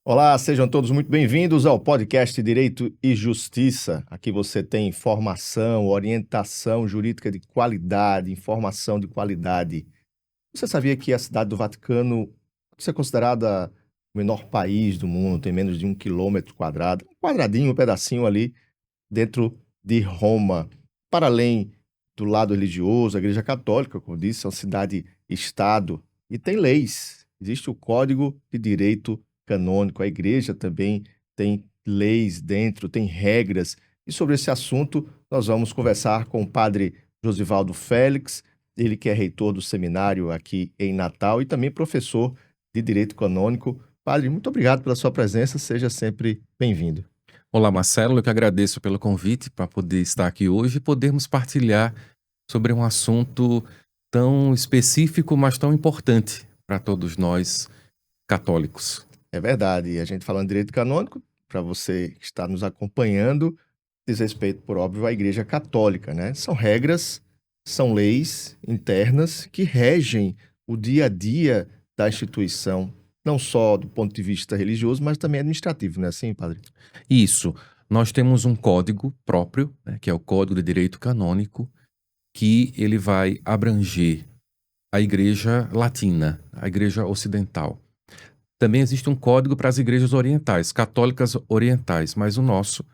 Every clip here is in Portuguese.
Olá, sejam todos muito bem-vindos ao podcast Direito e Justiça. Aqui você tem informação, orientação jurídica de qualidade, informação de qualidade. Você sabia que a cidade do Vaticano pode ser considerada o menor país do mundo, tem menos de 1 quilômetro quadrado, um quadradinho, um pedacinho ali dentro de Roma. Para além do lado religioso, a Igreja Católica, como disse, é uma cidade-estado e tem leis. Existe o Código de Direito Canônico. A Igreja também tem leis dentro, tem regras. E sobre esse assunto, nós vamos conversar com o padre Josivaldo Félix, ele que é reitor do seminário aqui em Natal e também professor de Direito Canônico. Padre, muito obrigado pela sua presença, seja sempre bem-vindo. Olá, Marcelo, eu que agradeço pelo convite para poder estar aqui hoje e podermos partilhar sobre um assunto tão específico, mas tão importante para todos nós católicos. É verdade, e a gente falando de direito canônico, para você que está nos acompanhando, diz respeito, por óbvio, à Igreja Católica, né? São regras, são leis internas que regem o dia a dia da instituição, não só do ponto de vista religioso, mas também administrativo, não é assim, padre? Isso, nós temos um código próprio, né, que é o Código de Direito Canônico, que ele vai abranger a Igreja Latina, a Igreja Ocidental. Também existe um código para as igrejas orientais, católicas orientais, mas o nosso,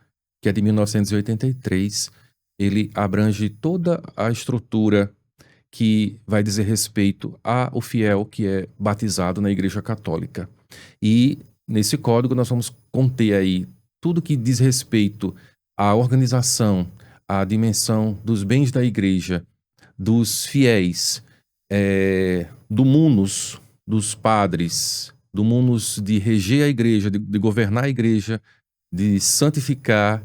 que é de 1983, ele abrange toda a estrutura que vai dizer respeito ao fiel que é batizado na Igreja Católica. E nesse código nós vamos conter aí tudo que diz respeito à organização, à dimensão dos bens da Igreja, dos fiéis, do munus, dos padres, do munus de reger a Igreja, de governar a Igreja, de santificar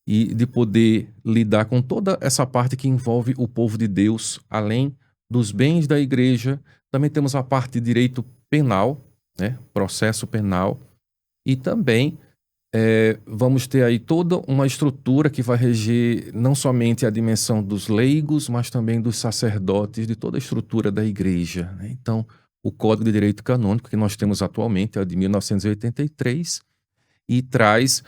e de poder lidar com toda essa parte que envolve o povo de Deus, além dos bens da Igreja. Também temos a parte de direito penal, né? Processo penal, e também vamos ter aí toda uma estrutura que vai reger não somente a dimensão dos leigos, mas também dos sacerdotes, de toda a estrutura da Igreja, né? Então, o Código de Direito Canônico que nós temos atualmente é o de 1983 e traz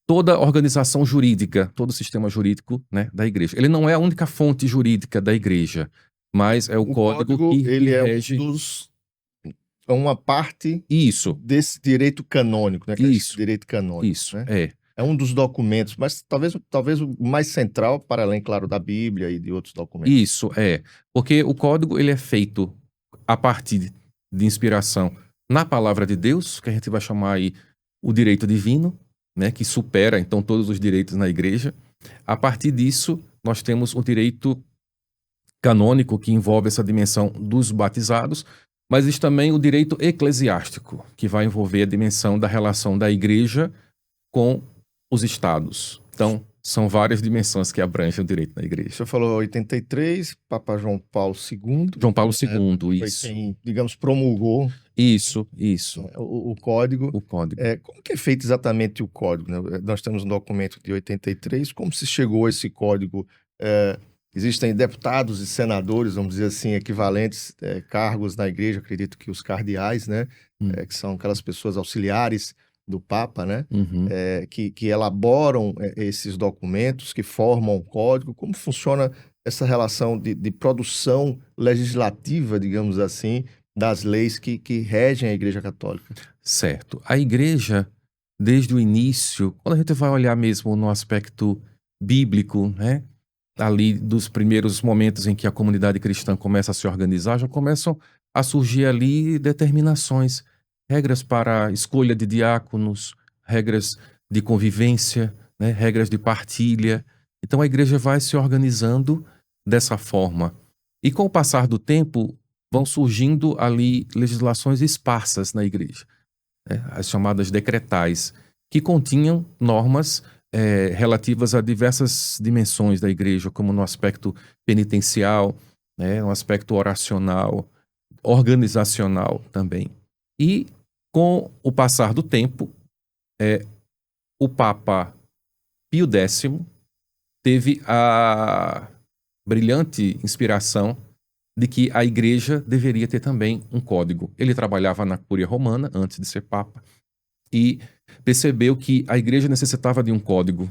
toda a organização jurídica, todo o sistema jurídico, né, da Igreja. Ele não é a única fonte jurídica da Igreja, mas é o código que ele é rege uma parte isso, desse direito canônico, né? Que é esse isso, direito canônico, isso, né? É um dos documentos, mas talvez o mais central, para além, claro, da Bíblia e de outros documentos. isso, porque o código ele é feito a partir de inspiração na palavra de Deus, que a gente vai chamar aí o direito divino, né, que supera então todos os direitos na Igreja. A partir disso, nós temos o direito canônico, que envolve essa dimensão dos batizados, mas existe também o direito eclesiástico, que vai envolver a dimensão da relação da Igreja com os estados. Então, são várias dimensões que abrangem o direito da O Igreja. senhor falou 83, Papa João Paulo II. João Paulo II, Foi isso. quem, digamos, promulgou Isso. o código. O código. Como que é feito exatamente o código, né? Nós temos um documento de 83, como se chegou a esse código? Existem deputados e senadores, vamos dizer assim, equivalentes, cargos na igreja, acredito que os cardeais, né? Que são aquelas pessoas auxiliares do Papa, né? Uhum. Que elaboram esses documentos, que formam o código. Como funciona essa relação de produção legislativa, digamos assim, das leis que regem a Igreja Católica? Certo. A Igreja, desde o início, quando a gente vai olhar mesmo no aspecto bíblico, né? Ali dos primeiros momentos em que a comunidade cristã começa a se organizar, já começam a surgir ali determinações, regras para a escolha de diáconos, regras de convivência, né, regras de partilha. Então a igreja vai se organizando dessa forma. E com o passar do tempo, vão surgindo ali legislações esparsas na igreja, né, as chamadas decretais, que continham normas relativas a diversas dimensões da igreja, como no aspecto penitencial, né, no aspecto oracional, organizacional também. E com o passar do tempo, o Papa Pio X teve a brilhante inspiração de que a igreja deveria ter também um código. Ele trabalhava na Cúria Romana antes de ser Papa, e percebeu que a igreja necessitava de um código.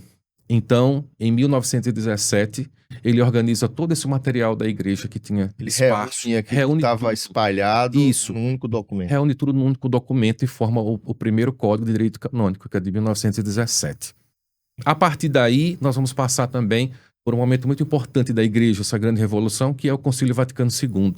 Então, em 1917, ele organiza todo esse material da igreja que tinha Ele espaço, reúne aquilo que reúne estava tudo. espalhado Isso, num único documento. reúne tudo num único documento e forma o primeiro Código de Direito Canônico, que é de 1917. A partir daí, nós vamos passar também por um momento muito importante da igreja, essa grande revolução, que é o Concílio Vaticano II.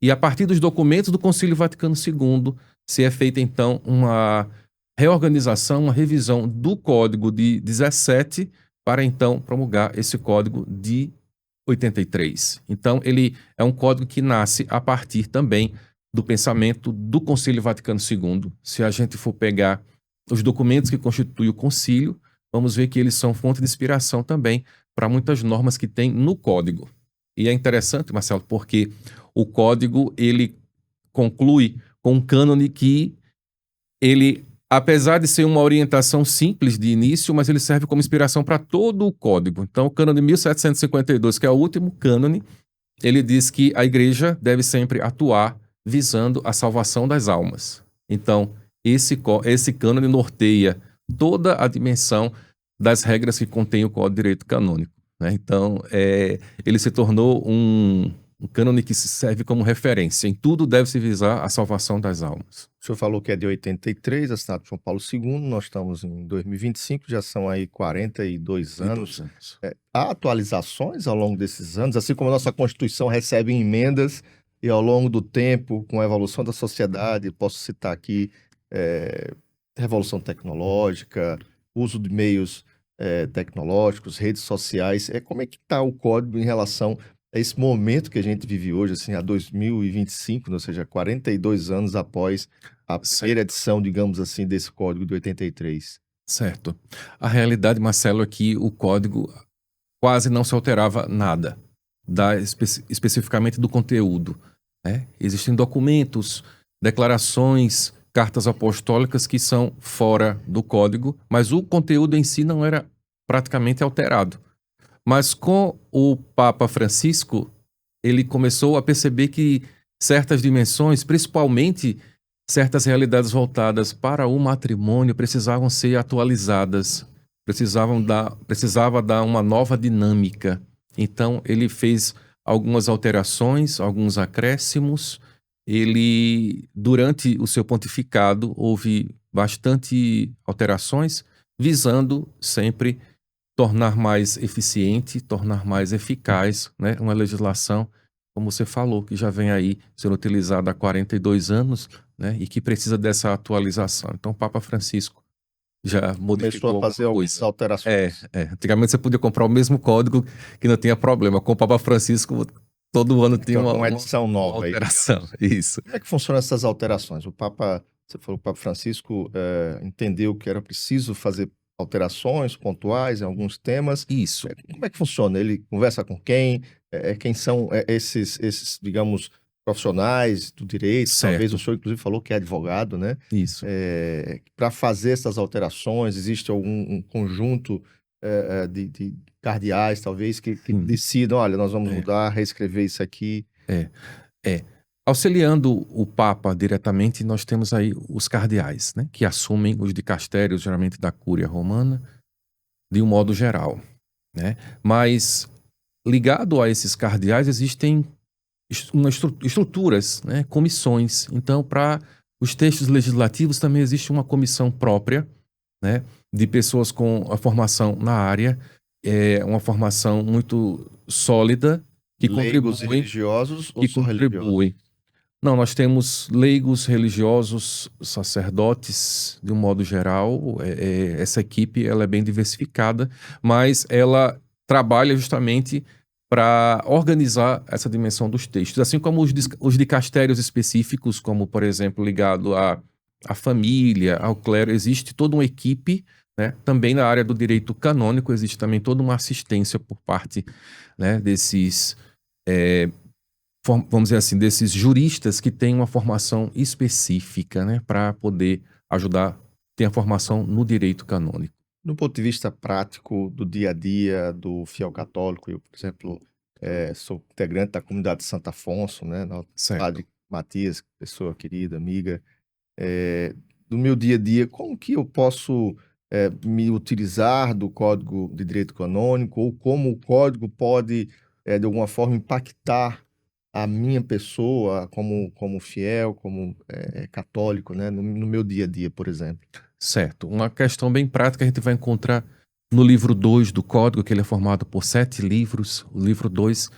E a partir dos documentos do Concílio Vaticano II, se é feita então uma reorganização, uma revisão do Código de 17 para então promulgar esse Código de 83. Então, ele é um código que nasce a partir também do pensamento do Concílio Vaticano II. Se a gente for pegar os documentos que constituem o concílio, vamos ver que eles são fonte de inspiração também para muitas normas que tem no código. E é interessante, Marcelo, porque o código ele conclui com um cânone que ele, apesar de ser uma orientação simples de início, mas ele serve como inspiração para todo o código. Então, o cânone 1752, que é o último cânone, ele diz que a igreja deve sempre atuar visando a salvação das almas. Então, esse cânone norteia toda a dimensão das regras que contém o Código de Direito Canônico, né? Então, ele se tornou um cânone que se serve como referência. Em tudo deve-se visar a salvação das almas. O senhor falou que é de 83, assinado por João Paulo II, nós estamos em 2025, já são aí 42 anos. Há atualizações ao longo desses anos, assim como a nossa Constituição recebe emendas e ao longo do tempo, com a evolução da sociedade, posso citar aqui revolução tecnológica, uso de meios tecnológicos, redes sociais. Como é que está o código em relação a esse momento que a gente vive hoje, assim, a 2025, ou seja, 42 anos após a primeira edição, digamos assim, desse código de 83? Certo. A realidade, Marcelo, é que o código quase não se alterava nada, especificamente do conteúdo, né? Existem documentos, declarações, cartas apostólicas que são fora do código, mas o conteúdo em si não era praticamente alterado. Mas com o Papa Francisco, ele começou a perceber que certas dimensões, principalmente certas realidades voltadas para o matrimônio, precisavam ser atualizadas, precisava dar uma nova dinâmica. Então, ele fez algumas alterações, alguns acréscimos. Ele, durante o seu pontificado, houve bastante alterações, visando sempre tornar mais eficiente, tornar mais eficaz, né? Uma legislação, como você falou, que já vem aí sendo utilizada há 42 anos, né? E que precisa dessa atualização. Então, o Papa Francisco já modificou Começou a fazer alguma algumas coisa. alterações. Antigamente você podia comprar o mesmo código que não tinha problema. Com o Papa Francisco, todo ano tinha Uma edição nova aí, alteração. Isso. Como é que funcionam essas alterações? Você falou que o Papa Francisco entendeu que era preciso fazer alterações pontuais em alguns temas. Isso. Como é que funciona? Ele conversa com quem? Quem são esses, digamos, profissionais do direito? Certo. Talvez o senhor, inclusive, falou que é advogado, né? Isso. Para fazer essas alterações, existe um conjunto de cardeais, talvez, que decidam, olha, nós vamos mudar, reescrever isso aqui. Auxiliando o Papa diretamente, nós temos aí os cardeais, né, que assumem os dicastérios, geralmente da Cúria Romana, de um modo geral, né? Mas, ligado a esses cardeais, existem estruturas, né, comissões. Então, para os textos legislativos também existe uma comissão própria, né, de pessoas com a formação na área, uma formação muito sólida, que Leigos e contribui, religiosos ou só religiosos? Não, nós temos leigos, religiosos, sacerdotes, de um modo geral. Essa equipe ela é bem diversificada, mas ela trabalha justamente para organizar essa dimensão dos textos. Assim como os dicastérios específicos, como, por exemplo, ligado à família, ao clero, existe toda uma equipe, né? Também na área do direito canônico existe também toda uma assistência por parte, né, desses vamos dizer assim, desses juristas que têm uma formação específica, né, para poder ajudar, ter a formação no direito canônico. Do ponto de vista prático, do dia a dia, do fiel católico, eu, por exemplo, sou integrante da comunidade de Santo Afonso, né, Certo. Padre Matias, pessoa querida, amiga, do meu dia a dia, como que eu posso me utilizar do Código de Direito Canônico, ou como o código pode, de alguma forma, impactar a minha pessoa como fiel, como católico, né, no meu dia a dia, por exemplo? Certo. Uma questão bem prática a gente vai encontrar no livro 2 do Código, que ele é formado por 7 livros. O livro 2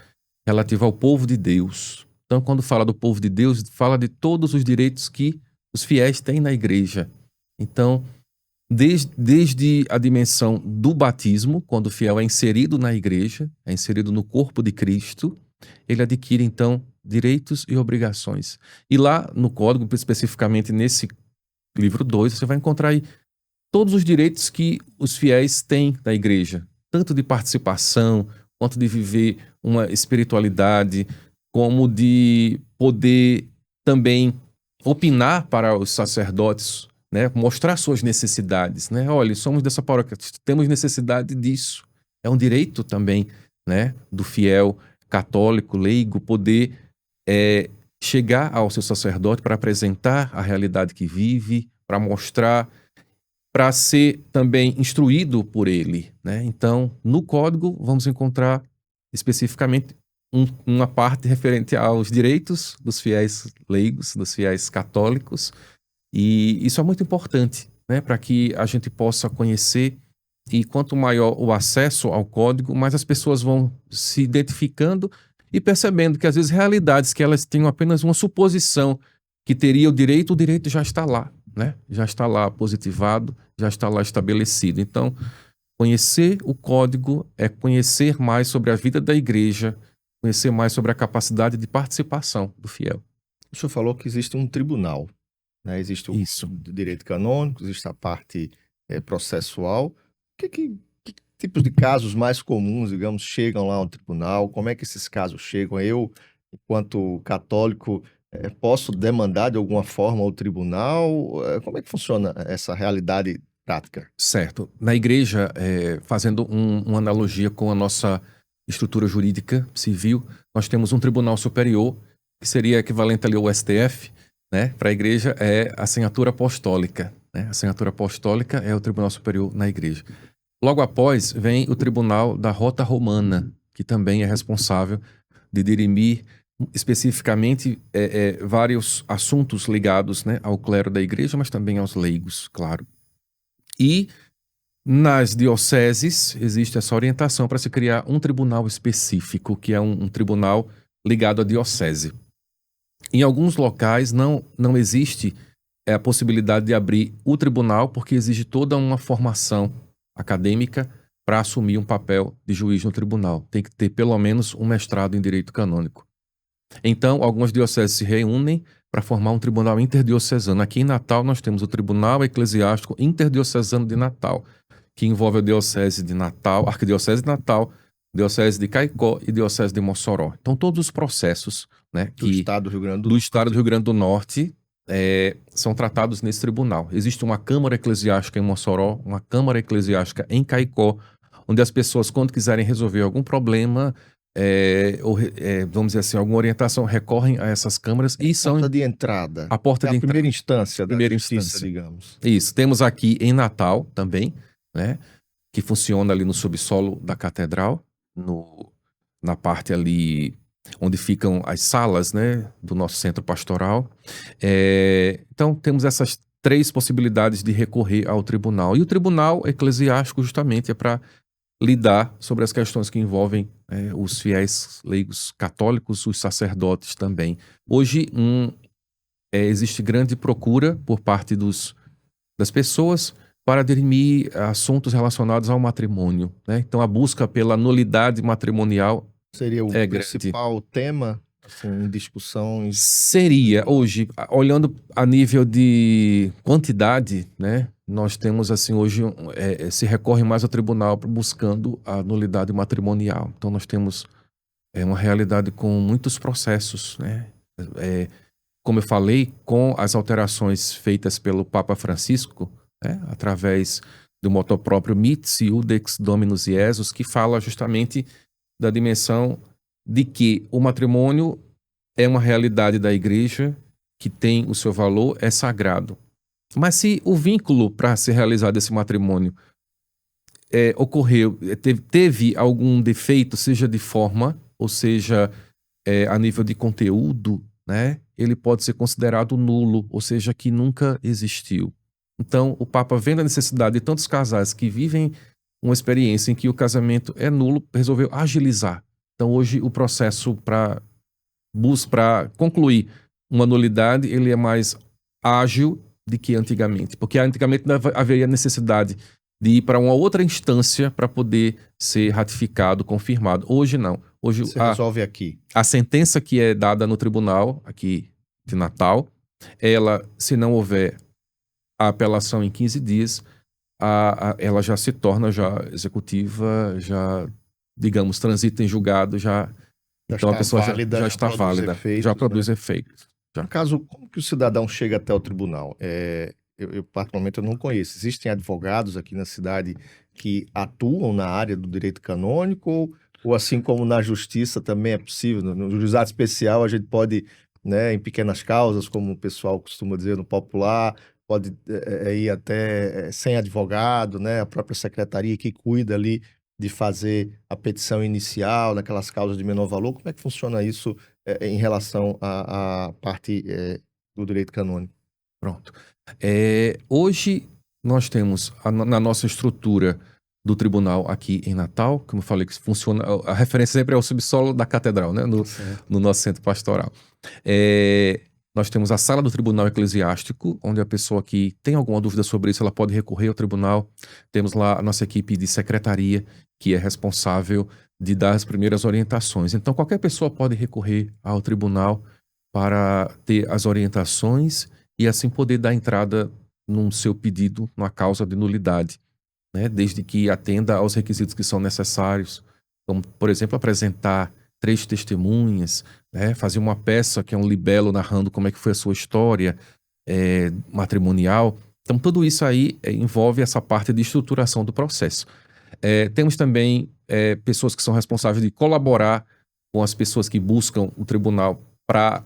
relativo ao povo de Deus. Então, quando fala do povo de Deus, fala de todos os direitos que os fiéis têm na igreja. Então, desde a dimensão do batismo, quando o fiel é inserido na igreja, é inserido no corpo de Cristo, ele adquire, então, direitos e obrigações. E lá no Código, especificamente nesse livro 2, você vai encontrar aí todos os direitos que os fiéis têm na igreja, tanto de participação, quanto de viver uma espiritualidade, como de poder também opinar para os sacerdotes, né? Mostrar suas necessidades, né? Olha, somos dessa paróquia, temos necessidade disso. É um direito também, né, do fiel católico, leigo, poder chegar ao seu sacerdote para apresentar a realidade que vive, para mostrar, para ser também instruído por ele, né? Então, no código, vamos encontrar especificamente uma parte referente aos direitos dos fiéis leigos, dos fiéis católicos, e isso é muito importante, né? Para que a gente possa conhecer, e quanto maior o acesso ao código, mais as pessoas vão se identificando e percebendo que às vezes realidades que elas tinham apenas uma suposição que teria o direito já está lá, né? Já está lá positivado, já está lá estabelecido. Então, conhecer o código é conhecer mais sobre a vida da igreja, conhecer mais sobre a capacidade de participação do fiel. O senhor falou que existe um tribunal, né? Existe o Isso. direito canônico, existe a parte processual. Que tipos de casos mais comuns, digamos, chegam lá ao tribunal? Como é que esses casos chegam? Eu, enquanto católico, posso demandar de alguma forma ao tribunal? Como é que funciona essa realidade prática? Certo. Na igreja, fazendo uma analogia com a nossa estrutura jurídica civil, nós temos um tribunal superior, que seria equivalente ali ao STF, né? Para a igreja é a assinatura apostólica, né? A assinatura apostólica é o tribunal superior na igreja. Logo após, vem o tribunal da Rota Romana, que também é responsável de dirimir especificamente vários assuntos ligados, né, ao clero da igreja, mas também aos leigos, claro. E nas dioceses existe essa orientação para se criar um tribunal específico, que é um tribunal ligado à diocese. Em alguns locais não existe a possibilidade de abrir o tribunal, porque exige toda uma formação acadêmica para assumir um papel de juiz no tribunal. Tem que ter pelo menos um mestrado em direito canônico. Então, algumas dioceses se reúnem para formar um tribunal interdiocesano. Aqui em Natal nós temos o Tribunal Eclesiástico Interdiocesano de Natal, que envolve a Diocese de Natal, Arquidiocese de Natal, Diocese de Caicó e Diocese de Mossoró. Então, todos os processos, né, Do estado do Rio Grande do estado do Rio Grande do Norte são tratados nesse tribunal. Existe uma Câmara Eclesiástica em Mossoró, uma Câmara Eclesiástica em Caicó, onde as pessoas, quando quiserem resolver algum problema, vamos dizer assim, alguma orientação, recorrem a essas câmaras e são porta de entrada. a porta É de a entrada. primeira instância Primeira da justiça, instância. digamos. Isso. Temos aqui em Natal também, né, que funciona ali no subsolo da catedral, na parte ali onde ficam as salas, né, do nosso centro pastoral. Então, temos essas 3 possibilidades de recorrer ao tribunal. E o tribunal eclesiástico justamente é para lidar sobre as questões que envolvem os fiéis leigos católicos, os sacerdotes também. Hoje, existe grande procura por parte das pessoas para dirimir assuntos relacionados ao matrimônio, né? Então, a busca pela nulidade matrimonial Seria o é grande. principal tema, assim, em discussão. Seria, hoje, olhando a nível de quantidade, né? Nós temos, assim, hoje, se recorre mais ao tribunal buscando a nulidade matrimonial. Então, nós temos uma realidade com muitos processos, né? Como eu falei, com as alterações feitas pelo Papa Francisco, né? Através do moto próprio Mitis Iudex Dominus Iesus, que fala justamente da dimensão de que o matrimônio é uma realidade da igreja que tem o seu valor, é sagrado. Mas se o vínculo para ser realizado esse matrimônio ocorreu, teve algum defeito, seja de forma, ou seja, a nível de conteúdo, né? Ele pode ser considerado nulo, ou seja, que nunca existiu. Então, o Papa, vendo a necessidade de tantos casais que vivem uma experiência em que o casamento é nulo, resolveu agilizar. Então, hoje, o processo para concluir uma nulidade, ele é mais ágil do que antigamente. Porque antigamente haveria necessidade de ir para uma outra instância para poder ser ratificado, confirmado. Hoje não. Hoje Você resolve aqui. a sentença que é dada no tribunal, aqui de Natal, ela, se não houver a apelação em 15 dias, ela já se torna já executiva, já, digamos, transita em julgado, já então a pessoa já está válida, já produz efeitos. No caso, como que o cidadão chega até o tribunal? Eu particularmente, eu não conheço. Existem advogados aqui na cidade que atuam na área do direito canônico, ou assim como na justiça também é possível? No juizado especial a gente pode, né, em pequenas causas, como o pessoal costuma dizer no popular, pode ir até sem advogado, né, a própria secretaria que cuida ali de fazer a petição inicial naquelas causas de menor valor. Como é que funciona isso em relação à parte do direito canônico? Pronto. Hoje nós temos na nossa estrutura do tribunal aqui em Natal, como eu falei, que funciona, a referência sempre é o subsolo da catedral, né, no nosso centro pastoral. Nós temos a sala do tribunal eclesiástico, onde a pessoa que tem alguma dúvida sobre isso, ela pode recorrer ao tribunal. Temos lá a nossa equipe de secretaria, que é responsável de dar as primeiras orientações. Então, qualquer pessoa pode recorrer ao tribunal para ter as orientações e assim poder dar entrada no seu pedido, numa causa de nulidade, né? Desde que atenda aos requisitos que são necessários, como, por exemplo, apresentar 3 testemunhas, né? Fazer uma peça que é um libelo narrando como é que foi a sua história matrimonial. Então, tudo isso aí envolve essa parte de estruturação do processo. Temos também pessoas que são responsáveis de colaborar com as pessoas que buscam o tribunal para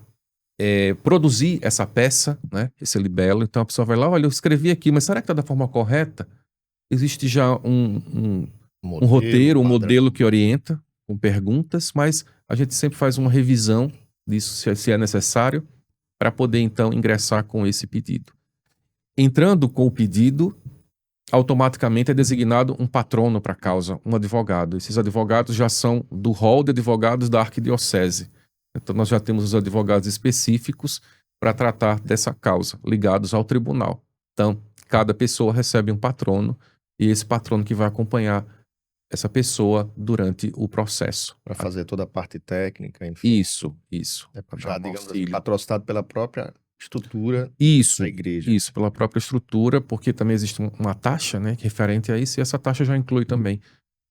produzir essa peça, né, esse libelo. Então a pessoa vai lá, olha, eu escrevi aqui, mas será que está da forma correta? Existe já um roteiro, um modelo que orienta, com perguntas, mas a gente sempre faz uma revisão disso, se é necessário, para poder então ingressar com esse pedido. Entrando com o pedido, automaticamente é designado um patrono para a causa, um advogado. Esses advogados já são do rol de advogados da arquidiocese. Então, nós já temos os advogados específicos para tratar dessa causa, ligados ao tribunal. Então, cada pessoa recebe um patrono e esse patrono que vai acompanhar essa pessoa durante o processo. Para fazer toda a parte técnica, enfim. Isso. Já, digamos assim, patrocinado pela própria estrutura da igreja. Isso, pela própria estrutura, porque também existe uma taxa, né, referente a isso, e essa taxa já inclui também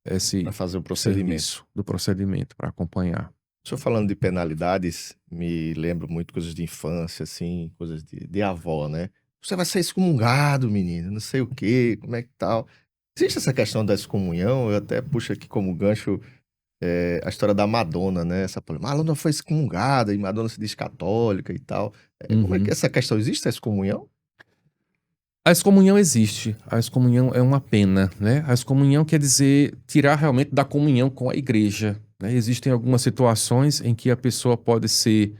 para fazer o procedimento. Do procedimento, para acompanhar. O senhor falando de penalidades, me lembro muito coisas de infância, assim, coisas de avó, né? Você vai ser excomungado, menino, não sei o quê, como é que tal. Existe essa questão da excomunhão, eu até puxo aqui como gancho a história da Madonna, né? Essa polêmica, Madonna foi excomungada e Madonna se diz católica e tal. Como é que essa questão, existe a excomunhão? A excomunhão existe. A excomunhão é uma pena, né? A excomunhão quer dizer tirar realmente da comunhão com a igreja, né? Existem algumas situações em que a pessoa pode ser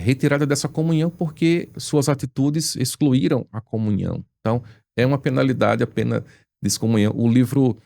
retirada dessa comunhão porque suas atitudes excluíram a comunhão. Então, é uma penalidade, a pena de excomunhão. O livro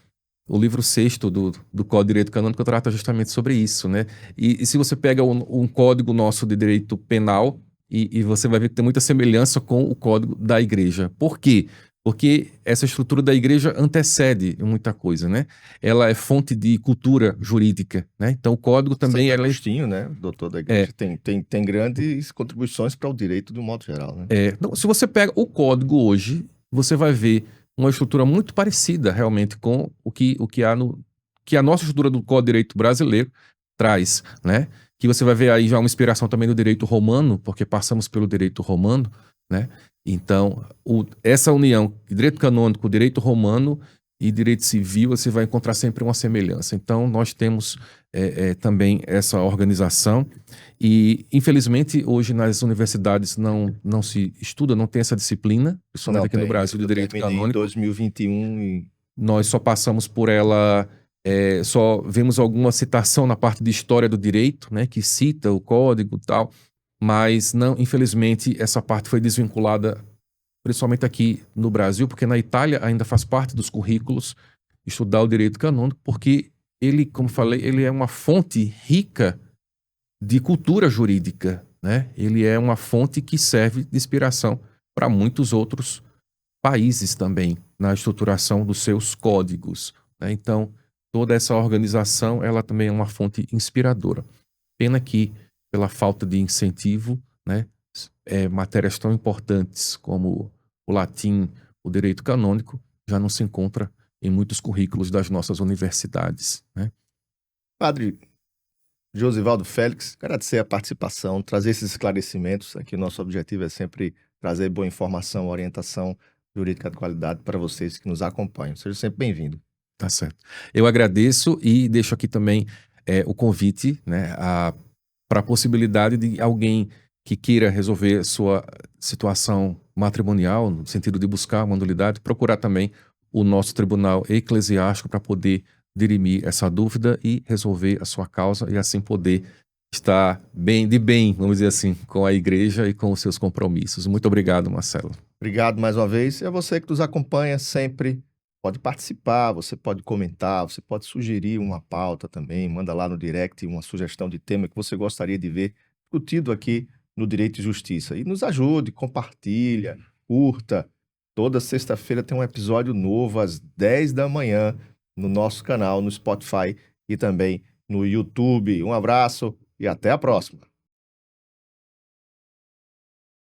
6º do Código de Direito Canônico trata justamente sobre isso, né? E se você pega um código nosso de direito penal, e você vai ver que tem muita semelhança com o código da igreja. Por quê? Porque essa estrutura da igreja antecede muita coisa, né? Ela é fonte de cultura jurídica, né? Então o código também... Santo Agostinho, né? Doutor da igreja, tem grandes contribuições para o direito de um modo geral, né? Então, se você pega o código hoje, você vai ver uma estrutura muito parecida realmente com o que a nossa estrutura do Código de Direito brasileiro traz, né? Que você vai ver aí já uma inspiração também do direito romano, porque passamos pelo direito romano, né? Então, essa união, direito canônico, direito romano, e direito civil, você vai encontrar sempre uma semelhança. Então, nós temos também essa organização e, infelizmente, hoje nas universidades não se estuda, não tem essa disciplina, principalmente Não aqui no tem. Brasil, de Eu direito terminei em canônico. 2021 e Nós só passamos por ela, só vemos alguma citação na parte de história do direito, né, que cita o código e tal, mas não, infelizmente, essa parte foi desvinculada, principalmente aqui no Brasil, porque na Itália ainda faz parte dos currículos estudar o direito canônico, porque ele, como falei, ele é uma fonte rica de cultura jurídica, né? Ele é uma fonte que serve de inspiração para muitos outros países também na estruturação dos seus códigos, né? Então, toda essa organização, ela também é uma fonte inspiradora. Pena que, pela falta de incentivo, né, matérias tão importantes como o latim, o direito canônico, já não se encontra em muitos currículos das nossas universidades, né? Padre Josivaldo Félix, agradecer a participação, trazer esses esclarecimentos. Aqui o nosso objetivo é sempre trazer boa informação, orientação jurídica de qualidade para vocês que nos acompanham. Seja sempre bem-vindo. Tá certo. Eu agradeço e deixo aqui também o convite, né, para a possibilidade de alguém que queira resolver sua situação matrimonial, no sentido de buscar uma nulidade, procurar também o nosso tribunal eclesiástico para poder dirimir essa dúvida e resolver a sua causa e assim poder estar bem, vamos dizer assim, com a igreja e com os seus compromissos. Muito obrigado, Marcelo. Obrigado mais uma vez. E a você que nos acompanha sempre, pode participar, você pode comentar, você pode sugerir uma pauta também, manda lá no direct uma sugestão de tema que você gostaria de ver discutido aqui no Direito e Justiça. E nos ajude, compartilha, curta. Toda sexta-feira tem um episódio novo às 10 da manhã no nosso canal, no Spotify e também no YouTube. Um abraço e até a próxima.